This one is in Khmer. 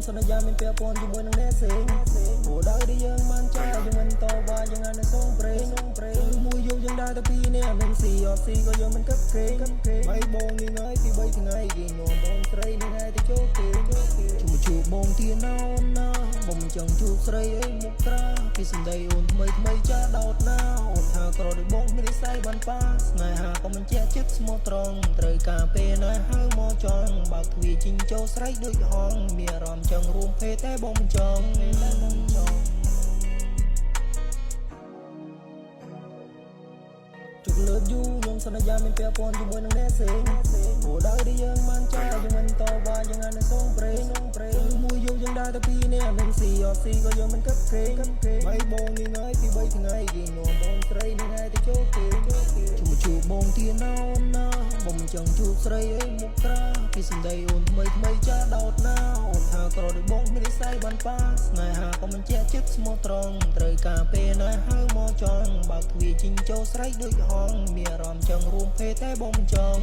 សន្យាមានពាក់ព័ន្ធជាមួយនឹងអ្នកផ្សេងព្រោះដោយដែលយើងបានចាយើងមិនតវ៉ាយើងអាចនឹងសងព្រេងមួយយកយើងដើរទៅពីនេះមានស៊ីអត់ស៊ីក៏យើងមិនគិតក្រែងហើយបងនេះថ្ងៃពី3ថ្ងៃគេនាំបងស្រីនេះថ្ងៃទៅចូលគេជុំជួបបងទៀនអូនណាបងមិនចង់ជួបស្រីអីមុខក្រៅពីសម្ដីអូនថ្មីចាដោតណាអូនថាក្រដោយបងមាននិស្ស័យបានប៉ាស្នេហាក៏មិនជាចិត្តស្មោះត្រង់ត្រូវការពេលណាហៅមកចង់បើកទ្វារជីងចូលស្រែកដូចហងមានអារម្មណ៍ចង់រួមភេទតែបងមិនចង់ជុកលើកយូរខ្ញុំសន្យាមានពាក់ព័ន្ធជាមួយនឹងអ្នកផ្សេងព្រោះដោយដែលយើងបានចាយើងមិនតវ៉ាយើងអាចនឹងសងព្រេងមួយយកយើងដើរទៅពីនេះមានស៊ីអត់ស៊ីក៏យើងមិនគិតក្រែងហើយបងនេះថ្ងៃពី3ថ្ងៃគេនាំបងស្រីនេះថ្ងៃទៅចូលគេជុំជួបបងទៀនអូនណាបងមិនចង់ជួបស្រីអីមុខក្រៅពីសម្ដីអូនថ្មីចាដោតណាអូនថាក្រដោយបងមាននិស្ស័យបានប៉ាស្នេហាក៏មិនជាចិត្តស្មោះត្រង់ត្រូវការពេលណាហៅមកចង់បើកទ្វារជីងចូលស្រែកដូចហងមានអារម្មណ៍ចង់រួមភេទតែបងមិនចង់